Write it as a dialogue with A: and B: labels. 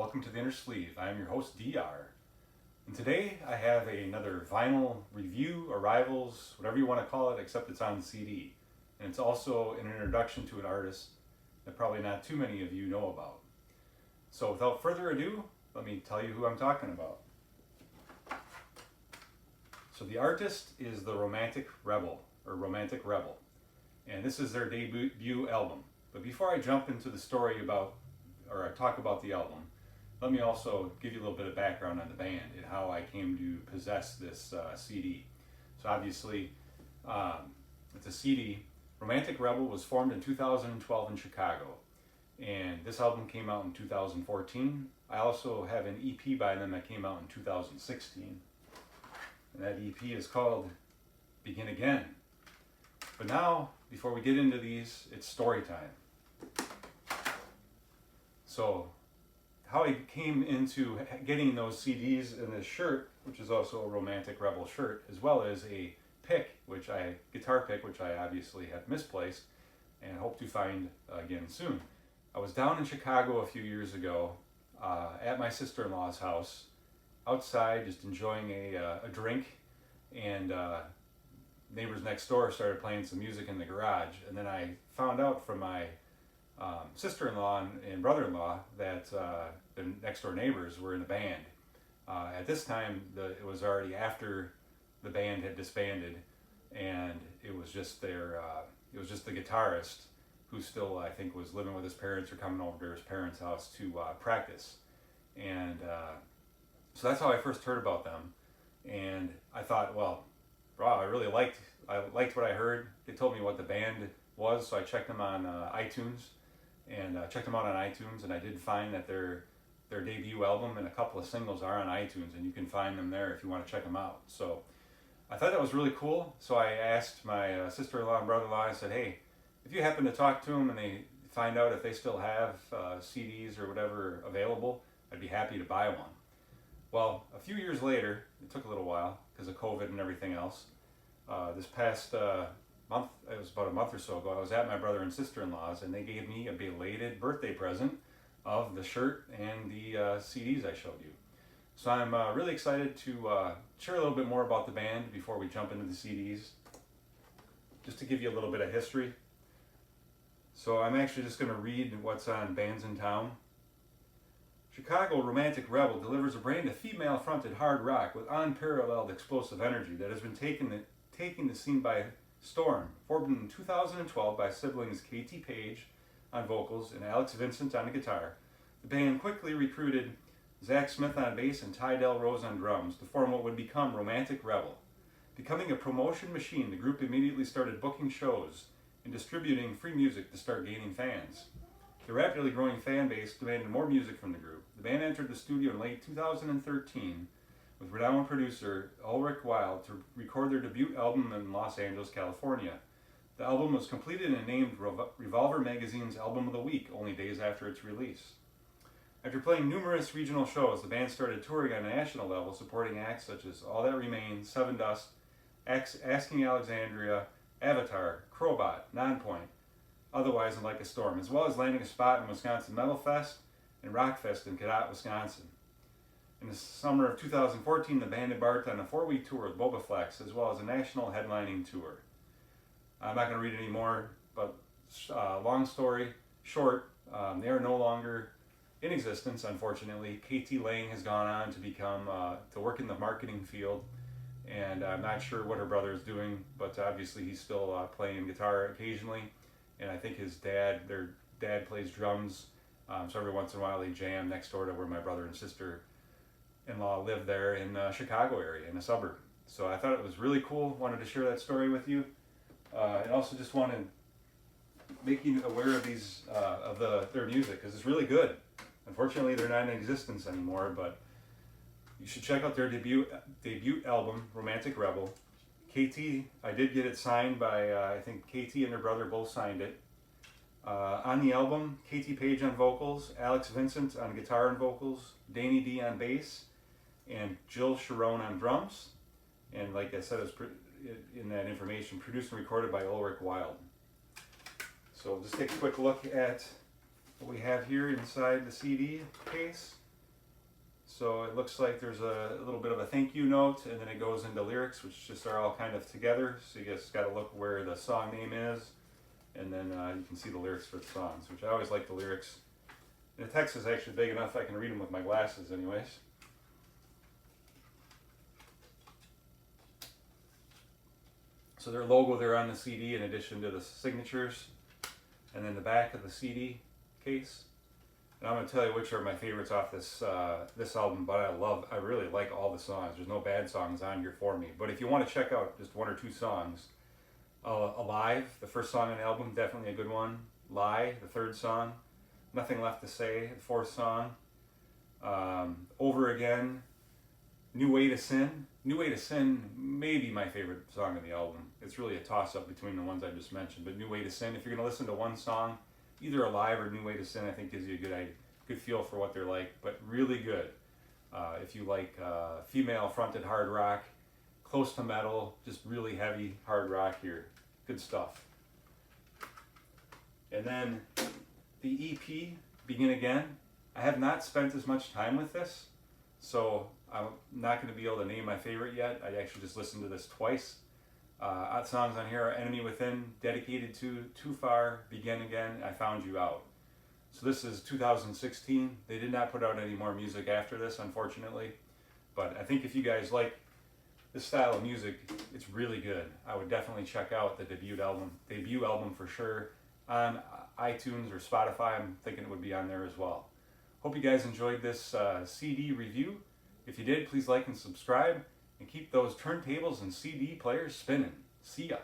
A: welcome to the Inner Sleeve. I am your host, DR. And today I have another vinyl review, arrivals, whatever you want to call it, except it's on CD. And it's also an introduction to an artist that probably not too many of you know about. So without further ado, let me tell you who I'm talking about. So the artist is the Romantic Rebel, or Romantic Rebel. And this is their debut album. But before I jump into the story about, or I talk about the album, let me also give you a little bit of background on the band and how I came to possess this CD. So obviously, it's a CD. Romantic Rebel was formed in 2012 in Chicago, and this album came out in 2014. I also have an EP by them that came out in 2016, and that EP is called Begin Again. But now, before we get into these, it's story time. So, how I came into getting those CDs and this shirt, which is also a Romantic Rebel shirt, as well as a guitar pick, which I obviously have misplaced and hope to find again soon. I was down in Chicago a few years ago at my sister-in-law's house, outside, just enjoying a drink, and neighbors next door started playing some music in the garage, and then I found out from my sister-in-law and brother-in-law that the next door neighbors were in a band. At this time, it was already after the band had disbanded, and it was just the guitarist who still, I think, was living with his parents or coming over to his parents' house to practice. And so that's how I first heard about them. And I thought, well, wow, I liked what I heard. They told me what the band was, so I checked them on iTunes, and checked them out on iTunes, and I did find that their debut album and a couple of singles are on iTunes, and you can find them there if you want to check them out. So I thought that was really cool. So I asked my sister-in-law and brother-in-law, I said, hey, if you happen to talk to them and they find out if they still have CDs or whatever available, I'd be happy to buy one. Well, a few years later, it took a little while because of COVID and everything else. This past month, it was about a month or so ago, I was at my brother and sister-in-law's, and they gave me a belated birthday present of the shirt and the CDs I showed you. So I'm really excited to share a little bit more about the band before we jump into the CDs, just to give you a little bit of history. So I'm actually just going to read what's on Bands in Town. Chicago Romantic Rebel delivers a brand of female-fronted hard rock with unparalleled explosive energy that has been taking the scene by storm. Formed in 2012 by siblings Katie Page on vocals and Alex Vincent on the guitar, the band quickly recruited Zach Smith on bass and Ty Del Rose on drums to form what would become Romantic Rebel. Becoming a promotion machine, the group immediately started booking shows and distributing free music to start gaining fans. The rapidly growing fan base demanded more music from the group. The band entered the studio in late 2013 with renowned producer Ulrich Wild to record their debut album in Los Angeles, California. The album was completed and named Revolver Magazine's Album of the Week only days after its release. After playing numerous regional shows, the band started touring on a national level, supporting acts such as All That Remains, Seven Dust, Asking Alexandria, Avatar, Crowbot, Nonpoint, Otherwise and Like a Storm, as well as landing a spot in Wisconsin Metal Fest and Rock Fest in Cadott, Wisconsin. In the summer of 2014, the band embarked on a 4-week tour with Boba Flex, as well as a national headlining tour. I'm not going to read any more, but long story short, they are no longer in existence, unfortunately. KT Lang has gone on to become to work in the marketing field, and I'm not sure what her brother is doing, but obviously he's still playing guitar occasionally, and I think their dad plays drums, so every once in a while they jam next door to where my brother and sister-in-law live there in the Chicago area, in a suburb. So I thought it was really cool, wanted to share that story with you, and also just wanted to make you aware of their music, because it's really good. Unfortunately, they're not in existence anymore, but you should check out their debut album, Romantic Rebel. KT, I did get it signed by, I think KT and her brother both signed it. On the album, Katie Page on vocals, Alex Vincent on guitar and vocals, Danny D on bass, and Jill Sharon on drums. And like I said, it was in that information, produced and recorded by Ulrich Wild. So just take a quick look at what we have here inside the CD case. So it looks like there's a little bit of a thank you note, and then it goes into lyrics, which just are all kind of together. So you guys got to look where the song name is, and then you can see the lyrics for the songs, which I always like the lyrics. And the text is actually big enough I can read them with my glasses anyways. So their logo there on the CD in addition to the signatures, and then the back of the CD case. And I'm going to tell you which are my favorites off this this album, but I really like all the songs. There's no bad songs on here for me. But if you want to check out just one or two songs, Alive, the first song on the album, definitely a good one. Lie, the third song. Nothing Left to Say, the fourth song. Over Again. New Way to Sin. New Way to Sin may be my favorite song on the album. It's really a toss-up between the ones I just mentioned. But New Way to Sin, if you're going to listen to one song, either Alive or New Way to Sin, I think gives you a good feel for what they're like, but really good. If you like female-fronted hard rock, close to metal, just really heavy hard rock here. Good stuff. And then the EP, Begin Again. I have not spent as much time with this, so I'm not going to be able to name my favorite yet. I actually just listened to this twice. Songs on here are Enemy Within, Dedicated to, Too Far, Begin Again, I Found You Out. So this is 2016. They did not put out any more music after this, unfortunately. But I think if you guys like this style of music, it's really good. I would definitely check out the debut album for sure on iTunes or Spotify. I'm thinking it would be on there as well. Hope you guys enjoyed this CD review. If you did, please like and subscribe, and keep those turntables and CD players spinning. See ya.